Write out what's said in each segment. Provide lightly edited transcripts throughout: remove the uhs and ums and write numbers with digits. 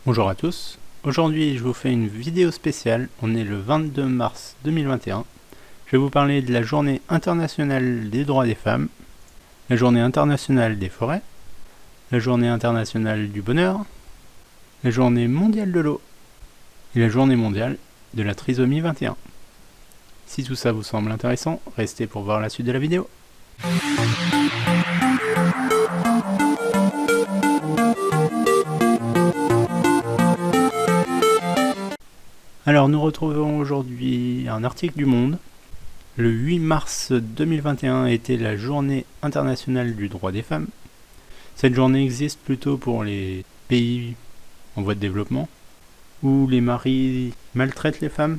Bonjour à tous, aujourd'hui je vous fais une vidéo spéciale, on est le 22 mars 2021. Je vais vous parler de la journée internationale des droits des femmes, la journée internationale des forêts, la journée internationale du bonheur, la journée mondiale de l'eau et la journée mondiale de la trisomie 21. Si tout ça vous semble intéressant, restez pour voir la suite de la vidéo. Alors nous retrouvons aujourd'hui un article du Monde. Le 8 mars 2021 était la journée internationale du droit des femmes. Cette journée existe plutôt pour les pays en voie de développement, où les maris maltraitent les femmes,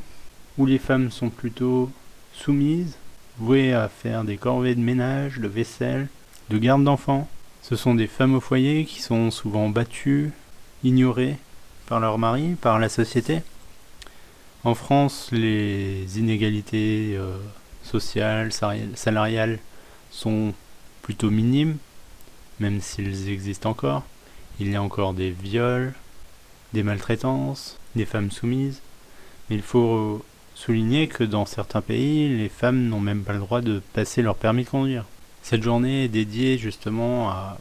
où les femmes sont plutôt soumises, vouées à faire des corvées de ménage, de vaisselle, de garde d'enfants. Ce sont des femmes au foyer qui sont souvent battues, ignorées par leur mari, par la société. En France, les inégalités sociales, salariales sont plutôt minimes, même s'ils existent encore. Il y a encore des viols, des maltraitances, des femmes soumises. Mais il faut souligner que dans certains pays, les femmes n'ont même pas le droit de passer leur permis de conduire. Cette journée est dédiée justement à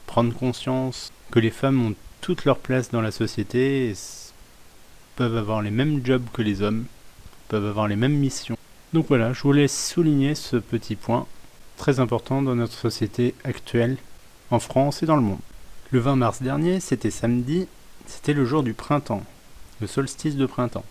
prendre conscience que les femmes ont toute leur place dans la société et peuvent avoir les mêmes jobs que les hommes, peuvent avoir les mêmes missions. Donc voilà, je voulais souligner ce petit point très important dans notre société actuelle, en France et dans le monde. Le 20 mars dernier, c'était samedi, c'était le jour du printemps, le solstice de printemps.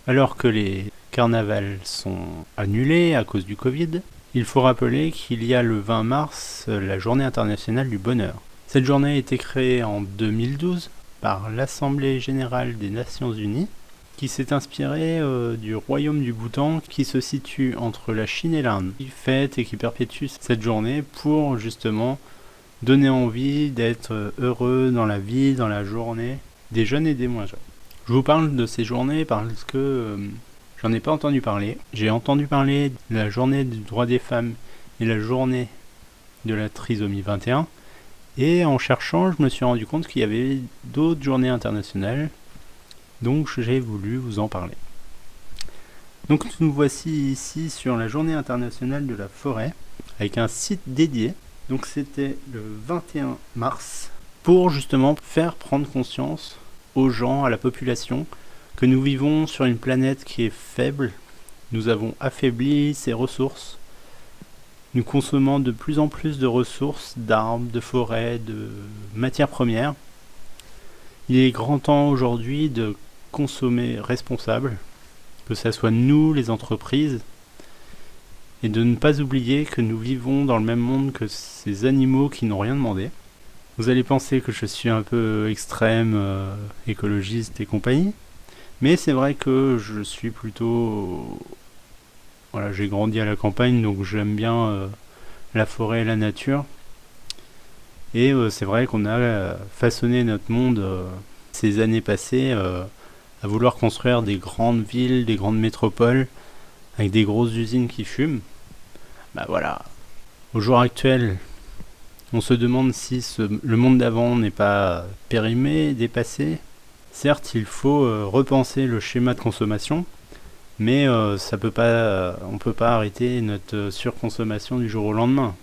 Alors que les carnavals sont annulés à cause du Covid, il faut rappeler qu'il y a le 20 mars la journée internationale du bonheur. Cette journée a été créée en 2012 par l'Assemblée générale des Nations Unies, qui s'est inspirée du royaume du Bhoutan, qui se situe entre la Chine et l'Inde, qui fête et qui perpétue cette journée pour justement donner envie d'être heureux dans la vie, dans la journée, des jeunes et des moins jeunes. Je vous parle de ces journées parce que j'en ai pas entendu parler. J'ai entendu parler de la journée du droit des femmes et la journée de la trisomie 21. Et en cherchant, je me suis rendu compte qu'il y avait d'autres journées internationales, donc j'ai voulu vous en parler. Donc nous voici ici sur la journée internationale de la forêt, avec un site dédié. Donc c'était le 21 mars, pour justement faire prendre conscience aux gens, à la population, que nous vivons sur une planète qui est faible. Nous avons affaibli ses ressources. Nous consommons de plus en plus de ressources, d'arbres, de forêts, de matières premières. Il est grand temps aujourd'hui de consommer responsable, que ce soit nous, les entreprises, et de ne pas oublier que nous vivons dans le même monde que ces animaux qui n'ont rien demandé. Vous allez penser que je suis un peu extrême, écologiste et compagnie, mais c'est vrai que je suis plutôt... Voilà, j'ai grandi à la campagne, donc j'aime bien la forêt et la nature. Et c'est vrai qu'on a façonné notre monde ces années passées à vouloir construire des grandes villes, des grandes métropoles, avec des grosses usines qui fument. Bah voilà, au jour actuel, on se demande si le monde d'avant n'est pas périmé, dépassé. Certes, il faut repenser le schéma de consommation, mais on peut pas arrêter notre surconsommation du jour au lendemain.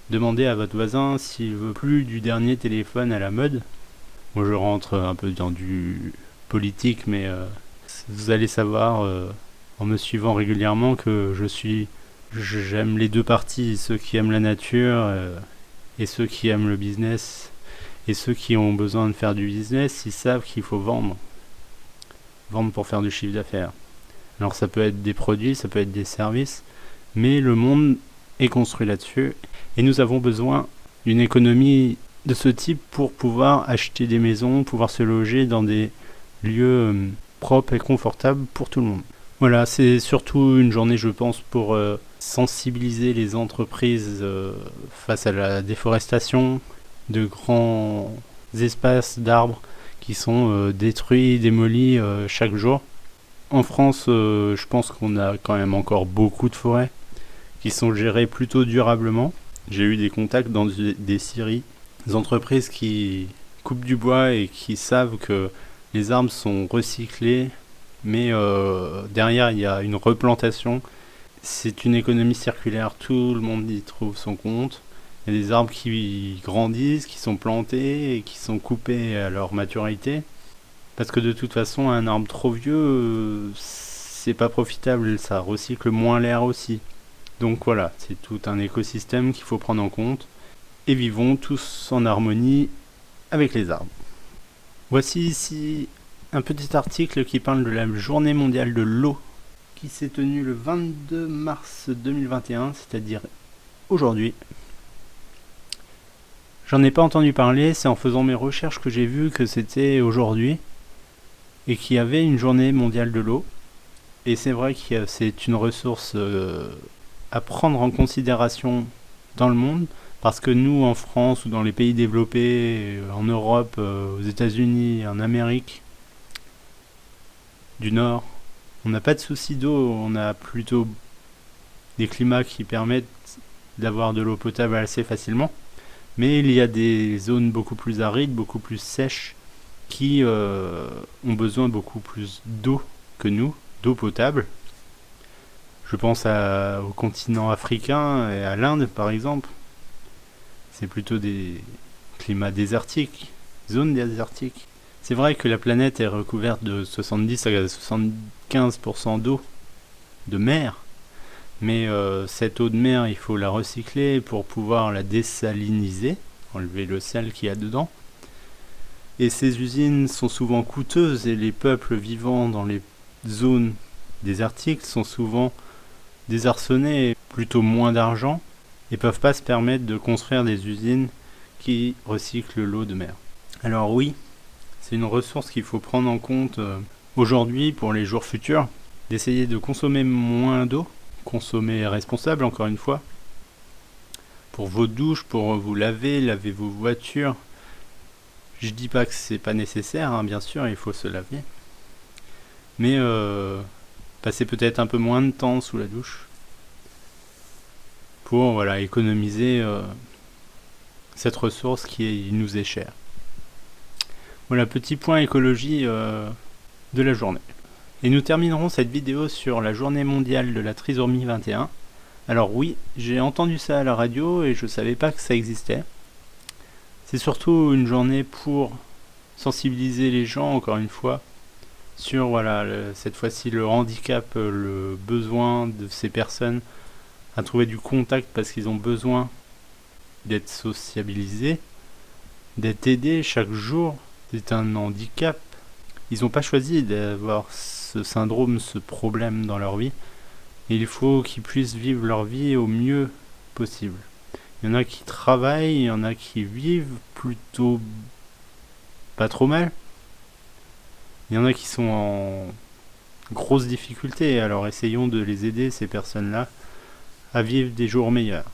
Demandez à votre voisin s'il veut plus du dernier téléphone à la mode. Moi je rentre un peu dans du politique, mais vous allez savoir en me suivant régulièrement que j'aime les deux parties, ceux qui aiment la nature et ceux qui aiment le business. Et ceux qui ont besoin de faire du business, ils savent qu'il faut vendre pour faire du chiffre d'affaires. Alors ça peut être des produits, ça peut être des services, mais le monde est construit là-dessus et nous avons besoin d'une économie de ce type pour pouvoir acheter des maisons, pouvoir se loger dans des lieux propres et confortables pour tout le monde. Voilà, c'est surtout une journée, je pense, pour sensibiliser les entreprises face à la déforestation, de grands espaces d'arbres qui sont détruits, démolis chaque jour. En France, je pense qu'on a quand même encore beaucoup de forêts qui sont gérées plutôt durablement. J'ai eu des contacts dans des scieries, des entreprises qui coupent du bois et qui savent que les arbres sont recyclés, mais derrière il y a une replantation. C'est une économie circulaire, tout le monde y trouve son compte. Il y a des arbres qui grandissent, qui sont plantés et qui sont coupés à leur maturité. Parce que de toute façon, un arbre trop vieux, c'est pas profitable, ça recycle moins l'air aussi. Donc voilà, c'est tout un écosystème qu'il faut prendre en compte. Et vivons tous en harmonie avec les arbres. Voici ici un petit article qui parle de la journée mondiale de l'eau qui s'est tenue le 22 mars 2021, c'est-à-dire aujourd'hui. J'en ai pas entendu parler, c'est en faisant mes recherches que j'ai vu que c'était aujourd'hui et qu'il y avait une journée mondiale de l'eau. Et c'est vrai que c'est une ressource à prendre en considération dans le monde, parce que nous, en France ou dans les pays développés, en Europe, aux États-Unis, en Amérique du Nord, on n'a pas de souci d'eau, on a plutôt des climats qui permettent d'avoir de l'eau potable assez facilement. Mais il y a des zones beaucoup plus arides, beaucoup plus sèches, qui ont besoin beaucoup plus d'eau que nous, d'eau potable. Je pense au continent africain et à l'Inde par exemple. C'est plutôt des climats désertiques, zones désertiques. C'est vrai que la planète est recouverte de 70 à 75% d'eau, de mer. Mais cette eau de mer, il faut la recycler pour pouvoir la désaliniser, enlever le sel qu'il y a dedans. Et ces usines sont souvent coûteuses et les peuples vivant dans les zones désertiques sont souvent désarçonnés, plutôt moins d'argent, et peuvent pas se permettre de construire des usines qui recyclent l'eau de mer. Alors oui, c'est une ressource qu'il faut prendre en compte aujourd'hui pour les jours futurs, d'essayer de consommer moins d'eau, consommer responsable encore une fois, pour vos douches, pour vous laver vos voitures. Je dis pas que c'est pas nécessaire, hein, bien sûr, il faut se laver, mais passer peut-être un peu moins de temps sous la douche pour économiser cette ressource qui nous est chère. Voilà, petit point écologie de la journée. Et nous terminerons cette vidéo sur la journée mondiale de la trisomie 21. Alors oui, j'ai entendu ça à la radio et je savais pas que ça existait. C'est surtout une journée pour sensibiliser les gens, encore une fois, sur cette fois-ci le handicap, le besoin de ces personnes à trouver du contact parce qu'ils ont besoin d'être sociabilisés, d'être aidés chaque jour. C'est un handicap. Ils n'ont pas choisi d'avoir ce syndrome, ce problème dans leur vie. Et il faut qu'ils puissent vivre leur vie au mieux possible. Il y en a qui travaillent, il y en a qui vivent plutôt pas trop mal. Il y en a qui sont en grosse difficulté, alors essayons de les aider, ces personnes-là, à vivre des jours meilleurs.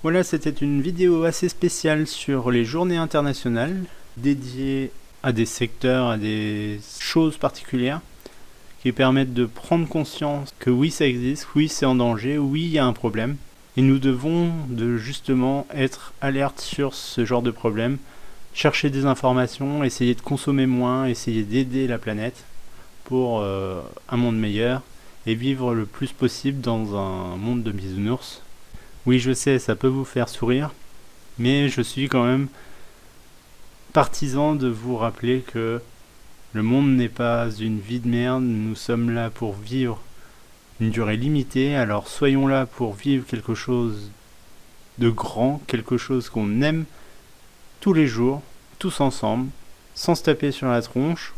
Voilà, c'était une vidéo assez spéciale sur les journées internationales, dédiées à des secteurs, à des choses particulières, qui permettent de prendre conscience que oui, ça existe, oui, c'est en danger, oui, il y a un problème. Et nous devons justement être alertes sur ce genre de problème, chercher des informations, essayer de consommer moins, essayer d'aider la planète pour un monde meilleur et vivre le plus possible dans un monde de bisounours. Oui, je sais, ça peut vous faire sourire, mais je suis quand même partisan de vous rappeler que le monde n'est pas une vie de merde, nous sommes là pour vivre une durée limitée, alors soyons là pour vivre quelque chose de grand, quelque chose qu'on aime tous les jours, tous ensemble, sans se taper sur la tronche.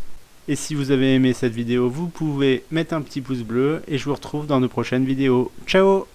Et si vous avez aimé cette vidéo, vous pouvez mettre un petit pouce bleu et je vous retrouve dans de prochaines vidéos. Ciao!